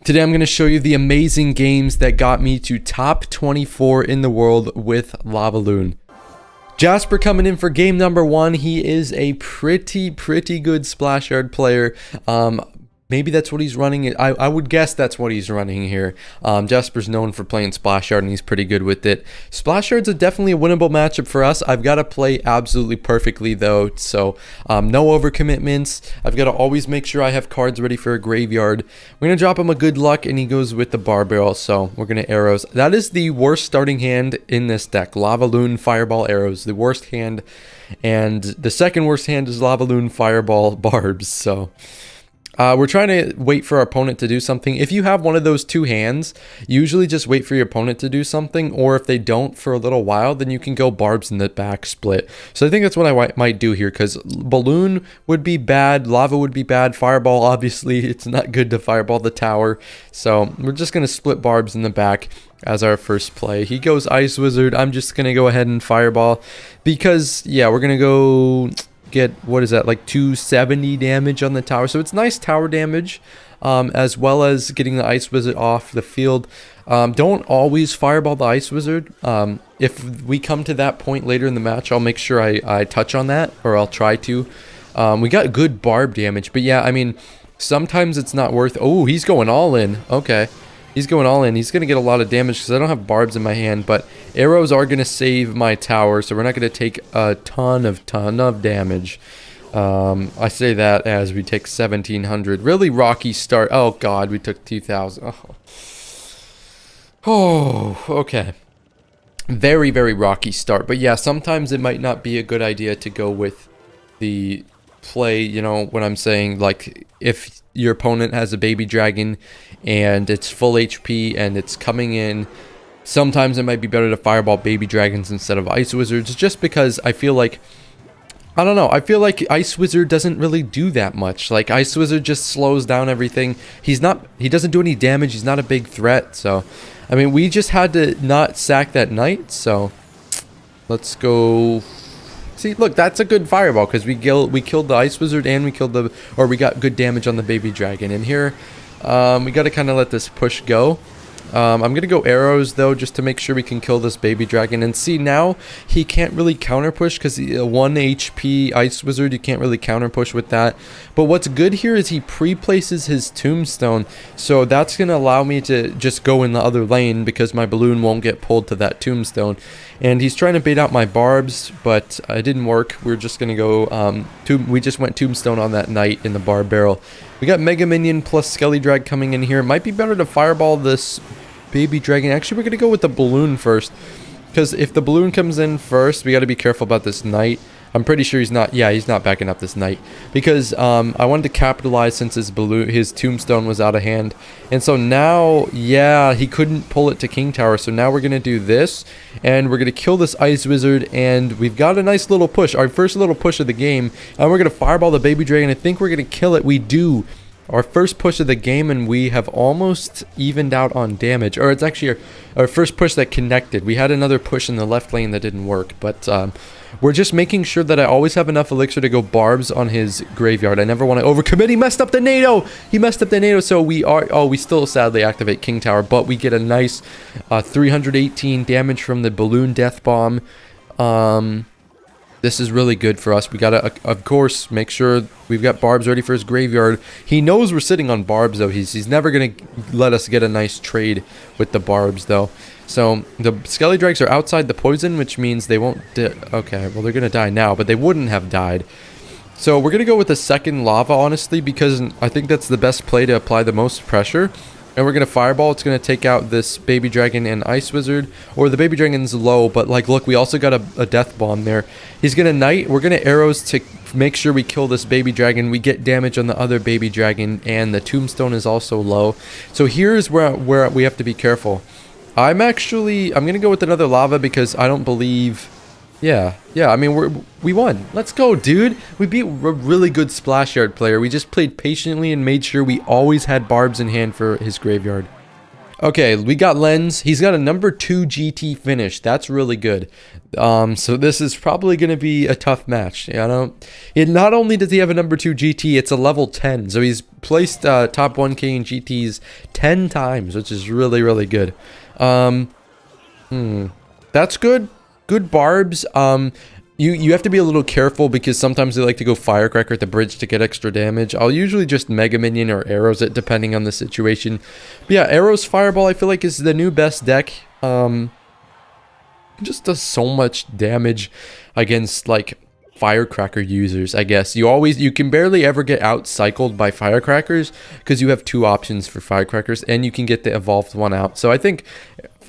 Today I'm going to show you the amazing games that got me to top 24 in the world with Lavaloon. Jasper coming in for game number 1. He is a pretty good splash yard player. Maybe that's what he's running. I would guess that's what he's running here. Jasper's known for playing splash yard and he's pretty good with it. Splash yard's definitely a winnable matchup for us. I've got to play absolutely perfectly though, so no overcommitments. I've got to always make sure I have cards ready for a graveyard. We're going to drop him a good luck and he goes with the bar barrel, so we're going to arrows. That is the worst starting hand in this deck. Lavaloon, Fireball, Arrows, the worst hand. And the second worst hand is Lavaloon, Fireball, Barbs, so... we're trying to wait for our opponent to do something. If you have one of those two hands, usually just wait for your opponent to do something, or if they don't for a little while, then you can go Barbs in the back split. So I think that's what I might do here, because Balloon would be bad, Lava would be bad, Fireball, obviously, it's not good to Fireball the tower. So we're just going to split Barbs in the back as our first play. He goes Ice Wizard, I'm just going to go ahead and Fireball, because, yeah, we're going to go... get, what is that, like 270 damage on the tower, so it's nice tower damage, as well as getting the Ice Wizard off the field. Don't always Fireball the Ice Wizard. If we come to that point later in the match, I'll make sure I touch on that, or I'll try to. We got good barb damage, but yeah, I mean, sometimes it's not worth... Oh, he's going all in. Okay. He's going all in. He's going to get a lot of damage because I don't have barbs in my hand, but arrows are going to save my tower, so we're not going to take a ton of damage. I say that as we take 1,700. Really rocky start. Oh, God, we took 2,000. Oh, okay. Very rocky start. But yeah, sometimes it might not be a good idea to go with the play, you know what I'm saying, like if your opponent has a baby dragon and it's full HP and it's coming in, sometimes it might be better to Fireball baby dragons instead of Ice Wizards, just because I feel like, I don't know, I feel like Ice Wizard doesn't really do that much. Like Ice Wizard just slows down everything. He doesn't do any damage, he's not a big threat. So I mean, we just had to not sack that knight, so let's go. See, look, that's a good Fireball because we killed the Ice Wizard and we got good damage on the baby dragon. And here, we got to kind of let this push go. I'm going to go arrows, though, just to make sure we can kill this baby dragon. And see, now he can't really counter push because 1 HP Ice Wizard, you can't really counter push with that. But what's good here is he pre-places his tombstone. So that's going to allow me to just go in the other lane because my balloon won't get pulled to that tombstone. And he's trying to bait out my barbs, but it didn't work. We're just going to go, we just went tombstone on that knight in the bar barrel. We got Mega Minion plus Skelly Drag coming in here. It might be better to Fireball this baby dragon. Actually, we're going to go with the balloon first, because if the balloon comes in first, we got to be careful about this knight. I'm pretty sure he's not backing up this knight, because I wanted to capitalize since his tombstone was out of hand. And so now, yeah, he couldn't pull it to King Tower, so now we're going to do this, and we're going to kill this Ice Wizard, and we've got a nice little push, our first little push of the game, and we're going to Fireball the baby dragon. I think we're going to kill it. We do. Our first push of the game, and we have almost evened out on damage. Or it's actually our first push that connected. We had another push in the left lane that didn't work, but we're just making sure that I always have enough elixir to go barbs on his graveyard. I never want to overcommit. He messed up the NATO! He messed up the NATO, so we still sadly activate King Tower, but we get a nice 318 damage from the balloon death bomb. This is really good for us. We gotta, of course, make sure we've got barbs ready for his graveyard. He knows we're sitting on barbs, though. He's never gonna let us get a nice trade with the barbs, though. So the Skelly Drags are outside the poison, which means they won't. Okay, well they're gonna die now, but they wouldn't have died. So we're gonna go with the second lava, honestly, because I think that's the best play to apply the most pressure. And we're going to Fireball. It's going to take out this Baby Dragon and Ice Wizard. Or the Baby Dragon's low, but like, look, we also got a Death Bomb there. He's going to Knight. We're going to Arrows to make sure we kill this Baby Dragon. We get damage on the other Baby Dragon, and the Tombstone is also low. So here's where we have to be careful. I'm going to go with another Lava because I don't believe... Yeah, I mean, we won. Let's go, dude. We beat a really good splash yard player. We just played patiently and made sure we always had barbs in hand for his graveyard. Okay, we got Lens. He's got a number 2 GT finish. That's really good. So this is probably going to be a tough match. Not only does he have a number 2 GT, it's a level 10. So he's placed top 1K in GTs 10 times, which is really, really good. That's good. Good barbs. You have to be a little careful because sometimes they like to go Firecracker at the bridge to get extra damage. I'll usually just Mega Minion or Arrows it depending on the situation. But yeah, Arrows Fireball I feel like is the new best deck. Just does so much damage against like Firecracker users, I guess. You can barely ever get out cycled by Firecrackers because you have 2 options for Firecrackers and you can get the evolved one out. So I think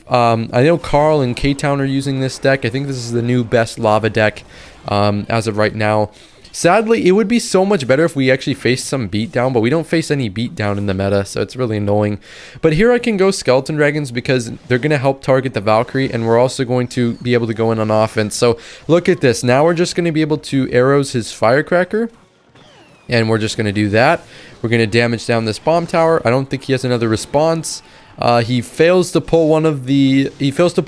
I know Carl and K-Town are using this deck. I think this is the new best lava deck as of right now. Sadly, it would be so much better if we actually faced some beatdown, but we don't face any beatdown in the meta, so it's really annoying. But here I can go Skeleton Dragons because they're going to help target the Valkyrie, and we're also going to be able to go in on offense. So look at this. Now we're just going to be able to arrows his Firecracker, and we're just going to do that. We're going to damage down this bomb tower. I don't think he has another response. He fails to pull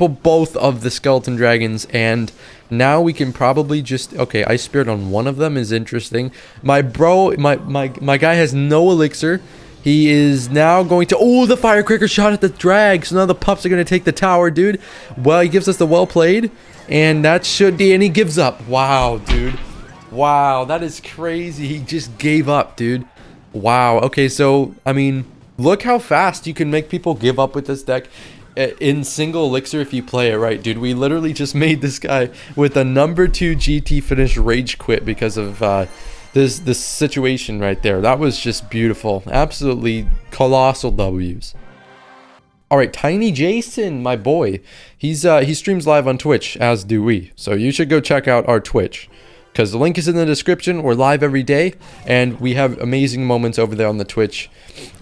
both of the Skeleton Dragons, and now we can probably just, okay, Ice Spirit on one of them is interesting. My guy has no elixir. He is now going to, oh, the Firecracker shot at the drag, so now the pups are going to take the tower, dude. Well, he gives us the well played, and that should be, and he gives up. Wow, dude. Wow, that is crazy. He just gave up, dude. Wow, okay, so, I mean, look how fast you can make people give up with this deck in single elixir if you play it right, dude. We literally just made this guy with a number 2 GT finish rage quit because of this situation right there. That was just beautiful. Absolutely colossal W's. All right, Tiny Jason, my boy. He streams live on Twitch, as do we. So you should go check out our Twitch, because the link is in the description. We're live every day, and we have amazing moments over there on the Twitch.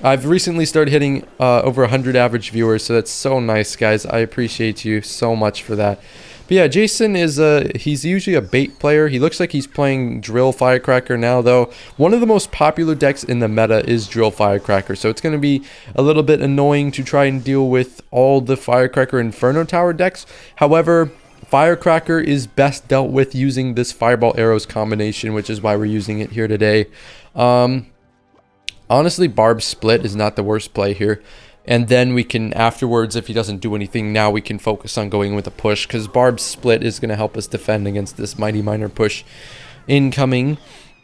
I've recently started hitting over 100 average viewers, so that's so nice, guys. I appreciate you so much for that. But yeah, Jason is he's usually a bait player. He looks like he's playing Drill Firecracker now, though. One of the most popular decks in the meta is Drill Firecracker, so it's going to be a little bit annoying to try and deal with all the Firecracker Inferno Tower decks. However, Firecracker is best dealt with using this Fireball Arrows combination, which is why we're using it here today. Honestly, Barb Split is not the worst play here. And then we can, afterwards, if he doesn't do anything, now we can focus on going with a push, because Barb Split is going to help us defend against this Mighty Miner push incoming.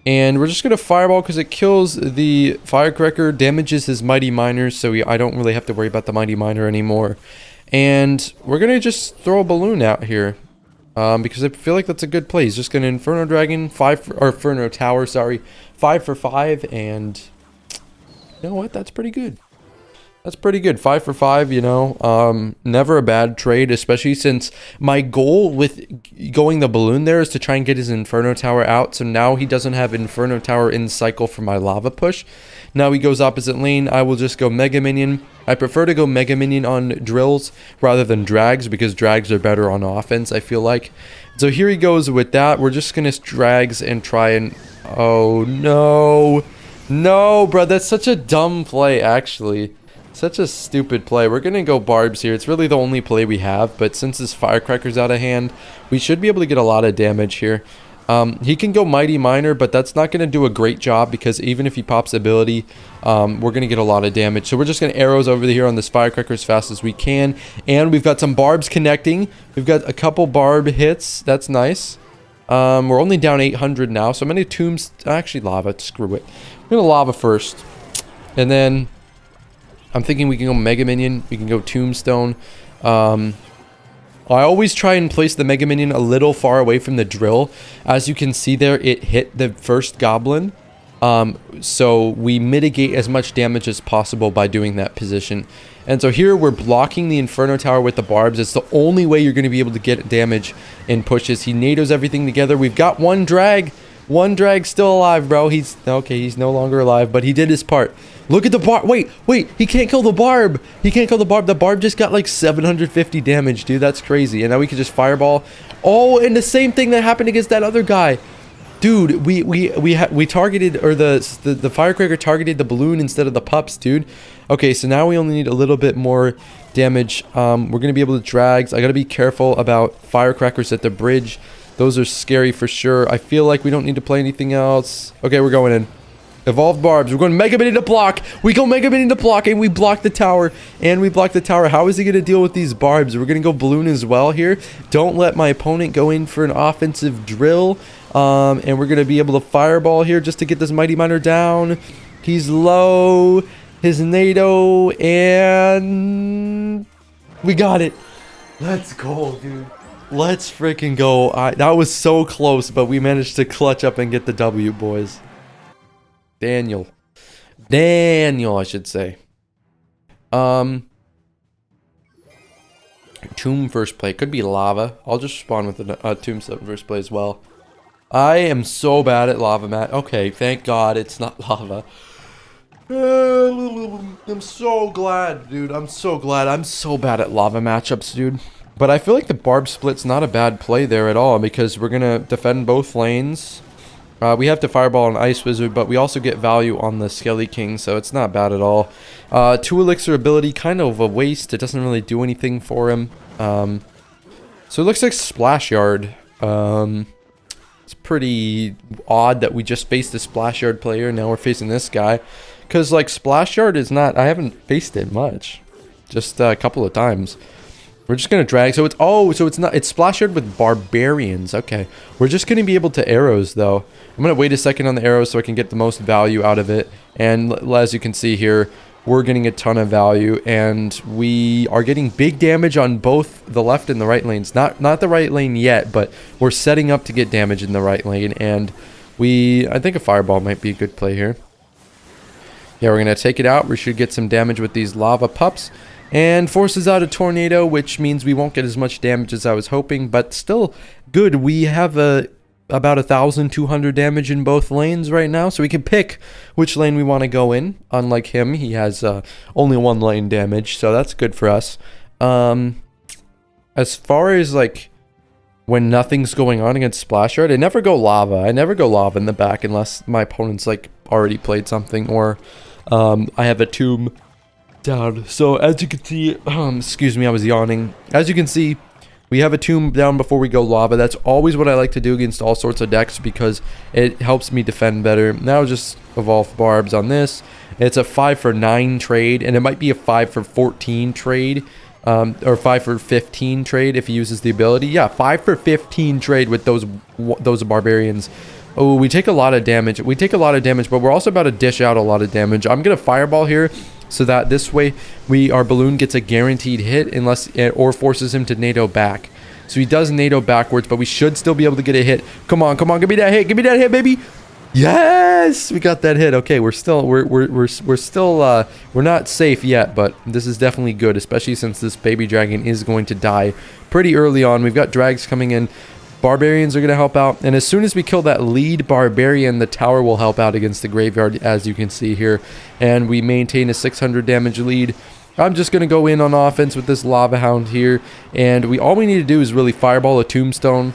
And we're just going to Fireball because it kills the Firecracker, damages his Mighty Miners, so I don't really have to worry about the Mighty Miner anymore. And we're going to just throw a balloon out here, because I feel like that's a good play. He's just going to Inferno Dragon, Inferno Tower, sorry, 5 for 5, and you know what? That's pretty good. That's pretty good. 5 for 5, you know. Never a bad trade, especially since my goal with going the balloon there is to try and get his Inferno Tower out. So now he doesn't have Inferno Tower in cycle for my lava push. Now he goes opposite lane. I will just go Mega Minion. I prefer to go Mega Minion on drills rather than drags, because drags are better on offense, I feel like. So here he goes with that. We're just going to drags and try and... Oh, no. No, bro. That's such a dumb play, actually. Such a stupid play. We're going to go Barbs here. It's really the only play we have, but since his Firecracker's out of hand, we should be able to get a lot of damage here. He can go Mighty Miner, but that's not going to do a great job, because even if he pops ability, we're going to get a lot of damage. So we're just going to arrows over here on this Firecracker as fast as we can, and we've got some Barbs connecting. We've got a couple Barb hits. That's nice. We're only down 800 now, so many tombs... Actually, lava. Screw it. We're going to lava first, and then... I'm thinking we can go Mega Minion. We can go Tombstone. I always try and place the Mega Minion a little far away from the drill. As you can see there, it hit the first goblin. So we mitigate as much damage as possible by doing that position. And so here we're blocking the Inferno Tower with the Barbs. It's the only way you're going to be able to get damage in pushes. He NATOs everything together. We've got one drag. One drag still alive, bro. He's no longer alive, but he did his part. Look at the barb. Wait, he can't kill the barb. He can't kill the barb. The barb just got like 750 damage, dude. That's crazy. And now we can just fireball. Oh, and the same thing that happened against that other guy. Dude, we targeted, or the firecracker targeted the balloon instead of the pups, dude. Okay, so now we only need a little bit more damage. We're gonna be able to drags. I gotta be careful about firecrackers at the bridge. Those are scary for sure. I feel like we don't need to play anything else. Okay, we're going in. Evolved barbs. We're going to Mega Mini to block. We go Mega Mini to block, and we block the tower. And we block the tower. How is he going to deal with these barbs? We're going to go balloon as well here. Don't let my opponent go in for an offensive drill. And we're going to be able to fireball here just to get this mighty miner down. He's low. His NATO. And we got it. Let's go, dude. Let's freaking go. That was so close, but we managed to clutch up and get the W, boys. Daniel, I should say. Tomb first play. Could be lava. I'll just spawn with a tombstone first play as well. I am so bad at lava, Matt. Okay, thank God it's not lava. I'm so glad, dude. I'm so glad. I'm so bad at lava matchups, dude. But I feel like the barb split's not a bad play there at all, because we're going to defend both lanes. We have to fireball an ice wizard, but we also get value on the skelly king, so it's not bad at all. 2 elixir ability, kind of a waste. It doesn't really do anything for him. So it looks like splash yard. It's pretty odd that we just faced the splash yard player, and now we're facing this guy. Because, like, splash yard is not... I haven't faced it much. Just a couple of times. We're just going to drag. So it's... Oh, so it's not... It's splash yard with barbarians. Okay. We're just going to be able to arrows, though. I'm going to wait a second on the arrows so I can get the most value out of it. And as you can see here, we're getting a ton of value. And we are getting big damage on both the left and the right lanes. Not the right lane yet, but we're setting up to get damage in the right lane. And I think a fireball might be a good play here. Yeah, we're going to take it out. We should get some damage with these lava pups. And forces out a tornado, which means we won't get as much damage as I was hoping. But still good. We have about 1,200 damage in both lanes right now. So we can pick which lane we want to go in. Unlike him, he has only 1 lane damage. So that's good for us. As far as like when nothing's going on against splash yard, I never go lava. I never go lava in the back unless my opponent's like already played something, or I have a tomb down. So as you can see, excuse me, I was yawning. As you can see, we have a tomb down before we go lava. That's always what I like to do against all sorts of decks because it helps me defend better. Now just evolve barbs on this. It's a 5 for 9 trade, and it might be a 5 for 14 trade, or 5 for 15 trade if he uses the ability. Yeah, 5 for 15 trade with those barbarians. Oh, we take a lot of damage. We take a lot of damage, but we're also about to dish out a lot of damage. I'm gonna fireball here, so that this way our balloon gets a guaranteed hit unless or forces him to NATO back. So he does NATO backwards, but we should still be able to get a hit. Come on, give me that hit, baby. Yes, we got that hit. Okay, we're not safe yet, but this is definitely good, especially since this baby dragon is going to die pretty early on. We've got drags coming in. Barbarians are going to help out, and as soon as we kill that lead barbarian, the tower will help out against the graveyard, as you can see here, and we maintain a 600 damage lead. I'm just going to go in on offense with this lava hound here, and all we need to do is really fireball a tombstone,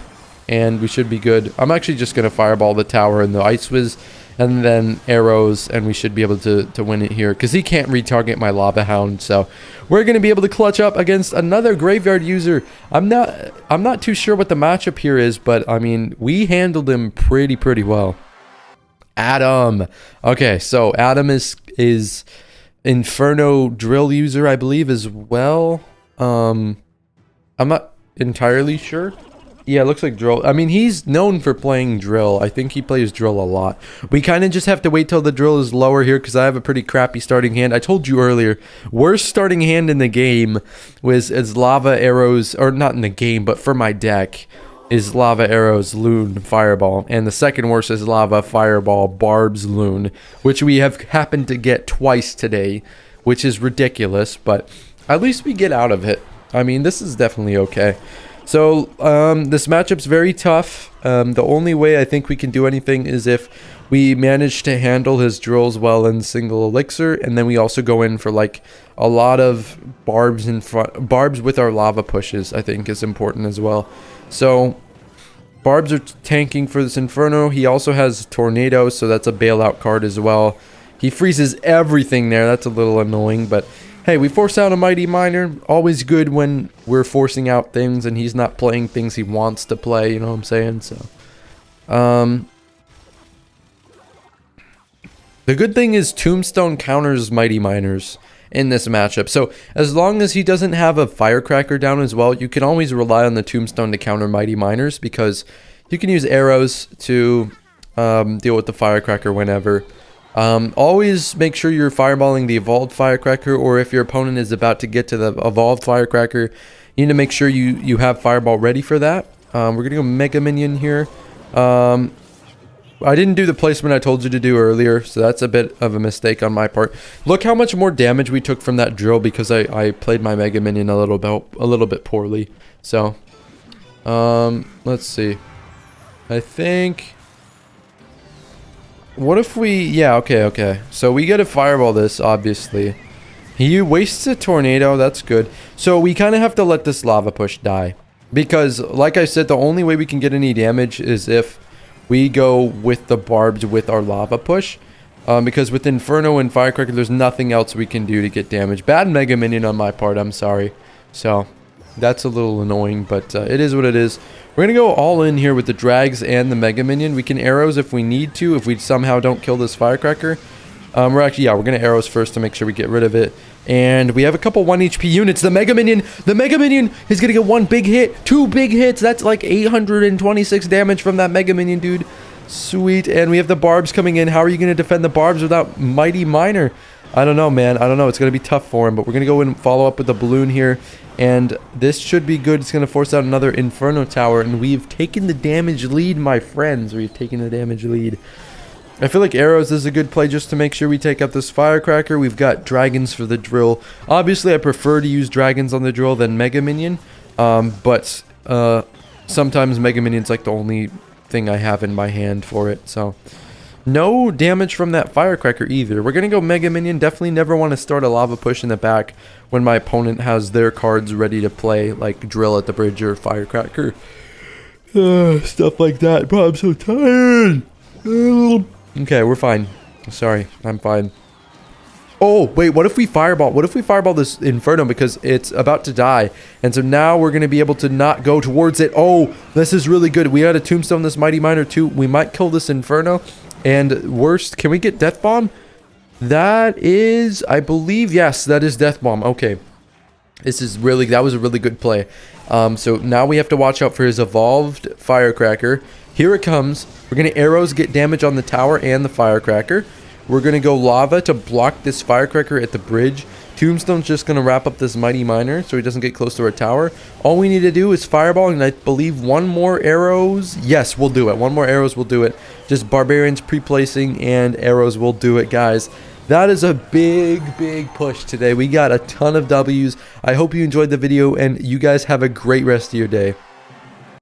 and we should be good. I'm actually just going to fireball the tower and the ice whiz, and then arrows, and we should be able to win it here, because he can't retarget my lava hound. So we're going to be able to clutch up against another graveyard user. I'm not too sure what the matchup here is, but I mean, we handled him pretty well. Adam. Okay, so Adam is Inferno drill user, I believe, as well. I'm not entirely sure. Yeah, it looks like drill. I mean, he's known for playing drill. I think he plays drill a lot. We kind of just have to wait till the drill is lower here because I have a pretty crappy starting hand. I told you earlier, worst starting hand in the game is lava arrows, or not in the game, but for my deck is lava arrows, loon, fireball. And the second worst is lava, fireball, barbs, loon, which we have happened to get twice today, which is ridiculous, but at least we get out of it. I mean, this is definitely okay. So, this matchup's very tough. The only way I think we can do anything is if we manage to handle his drills well in single elixir, and then we also go in for like a lot of barbs with our lava pushes, I think is important as well. So, Barbs are tanking for this Inferno. He also has Tornado, so that's a bailout card as well. He freezes everything there. That's a little annoying, but hey, we force out a Mighty Miner. Always good when we're forcing out things and he's not playing things he wants to play, you know what I'm saying? So, the good thing is Tombstone counters Mighty Miners in this matchup. So as long as he doesn't have a Firecracker down as well, you can always rely on the Tombstone to counter Mighty Miners because you can use arrows to deal with the Firecracker whenever. Always make sure you're fireballing the evolved Firecracker, or if your opponent is about to get to the evolved Firecracker, you need to make sure you have Fireball ready for that. We're going to go Mega Minion here. I didn't do the placement I told you to do earlier, so that's a bit of a mistake on my part. Look how much more damage we took from that drill because I played my Mega Minion a little bit poorly. So, let's see. I think... What if we... Yeah, okay. So we gotta fireball this, obviously. He wastes a Tornado, that's good. So we kind of have to let this Lava Push die. Because, like I said, the only way we can get any damage is if we go with the Barbs with our Lava Push. Because with Inferno and Firecracker, there's nothing else we can do to get damage. Bad Mega Minion on my part, I'm sorry. So, that's a little annoying, but it is what it is. We're going to go all in here with the Drags and the Mega Minion. We can arrows if we need to, if we somehow don't kill this Firecracker. We're going to arrows first to make sure we get rid of it. And we have a couple 1 HP units. The Mega Minion is going to get one big hit. 2 big hits. That's like 826 damage from that Mega Minion, dude. Sweet. And we have the Barbs coming in. How are you going to defend the Barbs without Mighty Miner? I don't know, man. I don't know. It's going to be tough for him. But we're going to go and follow up with the balloon here. And this should be good. It's going to force out another Inferno Tower. And we've taken the damage lead, my friends. We've taken the damage lead. I feel like arrows is a good play just to make sure we take out this Firecracker. We've got dragons for the drill. Obviously, I prefer to use dragons on the drill than Mega Minion. But sometimes Mega Minion's like the only thing I have in my hand for it. So, no damage from that Firecracker either. We're going to go Mega Minion. Definitely never want to start a Lava Push in the back when my opponent has their cards ready to play, like Drill at the Bridge or Firecracker. Stuff like that. Bro, I'm so tired. Okay, we're fine. Sorry, I'm fine. Oh, wait, what if we fireball? What if we fireball this Inferno because it's about to die? And so now we're going to be able to not go towards it. Oh, this is really good. We had a Tombstone this Mighty Miner too. We might kill this Inferno. And worst, can we get Death Bomb? That is, I believe, yes, that is Death Bomb. Okay. That was a really good play. So now we have to watch out for his evolved Firecracker. Here it comes. We're going to arrows get damage on the tower and the Firecracker. We're going to go lava to block this Firecracker at the bridge. Tombstone's just going to wrap up this Mighty Miner so he doesn't get close to our tower. All we need to do is fireball, and I believe one more arrows. Yes, we'll do it. One more arrows will do it. Just Barbarians pre-placing and arrows will do it, guys. That is a big push today. We got a ton of W's. I hope you enjoyed the video, and you guys have a great rest of your day.